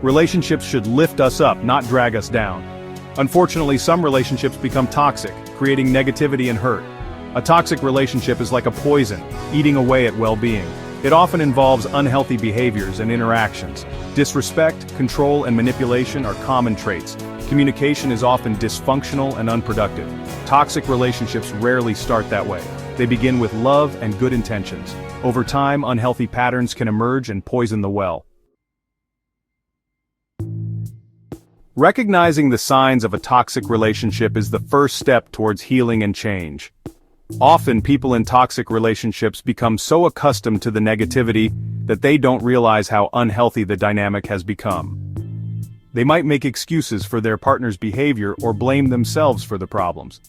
Relationships should lift us up, not drag us down. Unfortunately, some relationships become toxic, creating negativity and hurt. A toxic relationship is like a poison, eating away at well-being. It often involves unhealthy behaviors and interactions. Disrespect, control, and manipulation are common traits. Communication is often dysfunctional and unproductive. Toxic relationships rarely start that way. They begin with love and good intentions. Over time, unhealthy patterns can emerge and poison the well. Recognizing the signs of a toxic relationship is the first step towards healing and change. Often, people in toxic relationships become so accustomed to the negativity that they don't realize how unhealthy the dynamic has become. They might make excuses for their partner's behavior or blame themselves for the problems.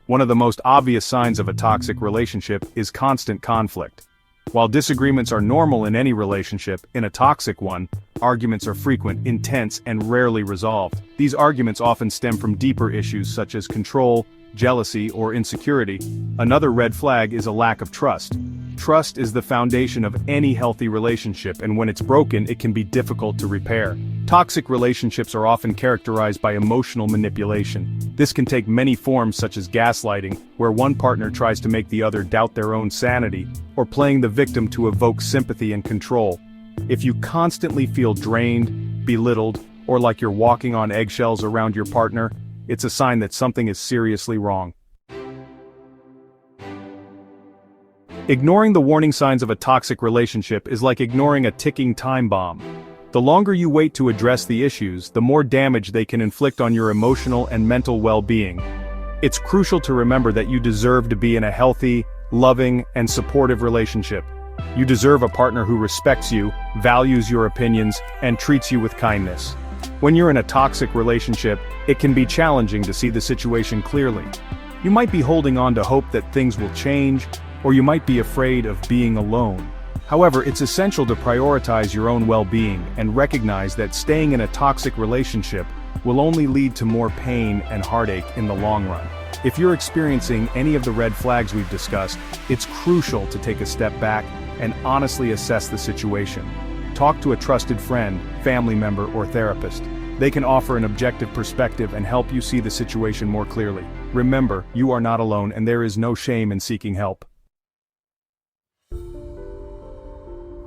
One of the most obvious signs of a toxic relationship is constant conflict. While disagreements are normal in any relationship, in a toxic one, arguments are frequent, intense, and rarely resolved. These arguments often stem from deeper issues such as control, jealousy, or insecurity. Another red flag is a lack of trust. Trust is the foundation of any healthy relationship, and when it's broken, it can be difficult to repair. Toxic relationships are often characterized by emotional manipulation. This can take many forms such as gaslighting, where one partner tries to make the other doubt their own sanity, or playing the victim to evoke sympathy and control. If you constantly feel drained, belittled, or like you're walking on eggshells around your partner, it's a sign that something is seriously wrong. Ignoring the warning signs of a toxic relationship is like ignoring a ticking time bomb. The longer you wait to address the issues, the more damage they can inflict on your emotional and mental well-being. It's crucial to remember that you deserve to be in a healthy, loving, and supportive relationship. You deserve a partner who respects you, values your opinions, and treats you with kindness. When you're in a toxic relationship, it can be challenging to see the situation clearly. You might be holding on to hope that things will change, or you might be afraid of being alone. However, it's essential to prioritize your own well-being and recognize that staying in a toxic relationship will only lead to more pain and heartache in the long run. If you're experiencing any of the red flags we've discussed, it's crucial to take a step back and honestly assess the situation. Talk to a trusted friend, family member, or therapist. They can offer an objective perspective and help you see the situation more clearly. Remember, you are not alone and there is no shame in seeking help.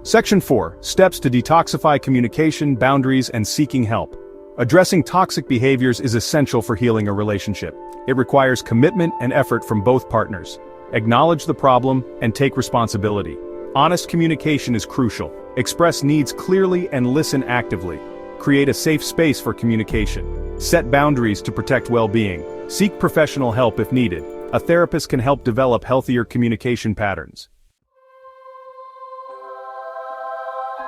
Section 4. Steps to detoxify communication, boundaries, and seeking help. Addressing toxic behaviors is essential for healing a relationship. It requires commitment and effort from both partners. Acknowledge the problem and take responsibility. Honest communication is crucial. Express needs clearly and listen actively. Create a safe space for communication. Set boundaries to protect well-being. Seek professional help if needed. A therapist can help develop healthier communication patterns.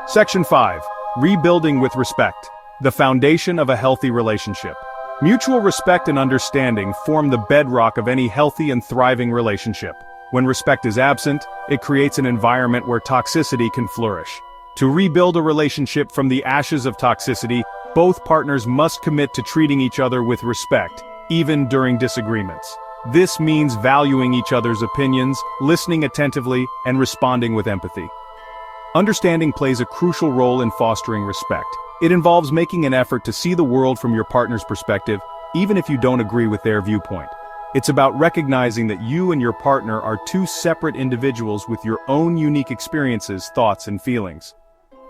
Section 5. Rebuilding with respect. The foundation of a healthy relationship. Mutual respect and understanding form the bedrock of any healthy and thriving relationship. When respect is absent, it creates an environment where toxicity can flourish. To rebuild a relationship from the ashes of toxicity, both partners must commit to treating each other with respect, even during disagreements. This means valuing each other's opinions, listening attentively, and responding with empathy. Understanding plays a crucial role in fostering respect. It involves making an effort to see the world from your partner's perspective, even if you don't agree with their viewpoint. It's about recognizing that you and your partner are two separate individuals with your own unique experiences, thoughts, and feelings.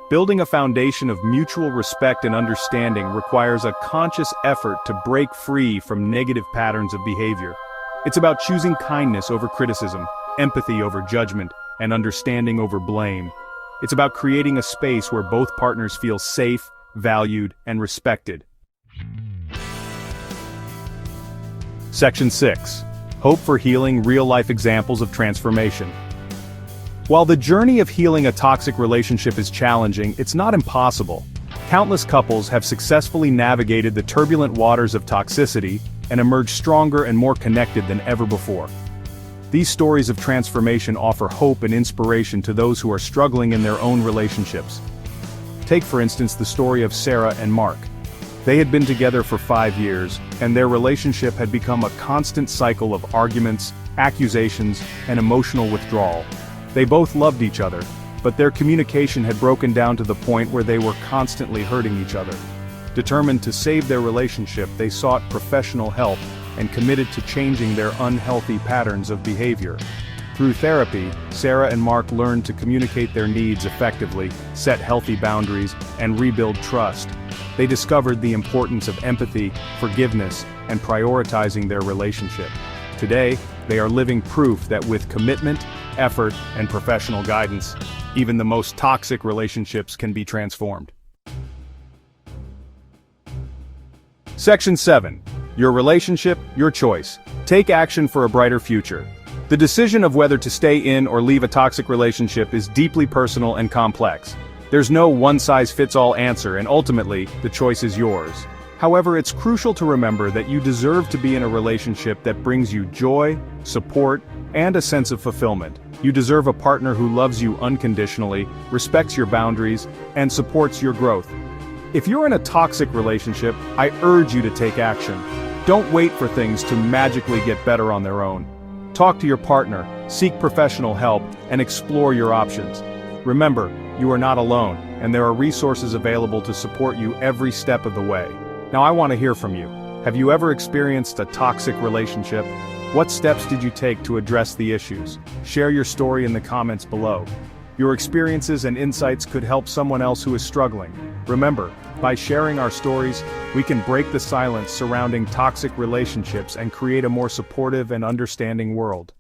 Building a foundation of mutual respect and understanding requires a conscious effort to break free from negative patterns of behavior. It's about choosing kindness over criticism, empathy over judgment, and understanding over blame. It's about creating a space where both partners feel safe, valued, and respected. Section 6. Hope for healing, real-life examples of transformation. While the journey of healing a toxic relationship is challenging, it's not impossible. Countless couples have successfully navigated the turbulent waters of toxicity and emerged stronger and more connected than ever before. These stories of transformation offer hope and inspiration to those who are struggling in their own relationships. Take for instance the story of Sarah and Mark. They had been together for 5 years, and their relationship had become a constant cycle of arguments, accusations, and emotional withdrawal. They both loved each other, but their communication had broken down to the point where they were constantly hurting each other. Determined to save their relationship, they sought professional help and committed to changing their unhealthy patterns of behavior. Through therapy, Sarah and Mark learned to communicate their needs effectively, set healthy boundaries, and rebuild trust. They discovered the importance of empathy, forgiveness, and prioritizing their relationship. Today, they are living proof that with commitment, effort, and professional guidance, even the most toxic relationships can be transformed. Section 7. Your relationship, your choice. Take action for a brighter future. The decision of whether to stay in or leave a toxic relationship is deeply personal and complex. There's no one-size-fits-all answer, and ultimately, the choice is yours. However, it's crucial to remember that you deserve to be in a relationship that brings you joy, support, and a sense of fulfillment. You deserve a partner who loves you unconditionally, respects your boundaries, and supports your growth. If you're in a toxic relationship, I urge you to take action. Don't wait for things to magically get better on their own. Talk to your partner, seek professional help, and explore your options. Remember, you are not alone, and there are resources available to support you every step of the way. Now I want to hear from you. Have you ever experienced a toxic relationship? What steps did you take to address the issues? Share your story in the comments below. Your experiences and insights could help someone else who is struggling. Remember, by sharing our stories, we can break the silence surrounding toxic relationships and create a more supportive and understanding world.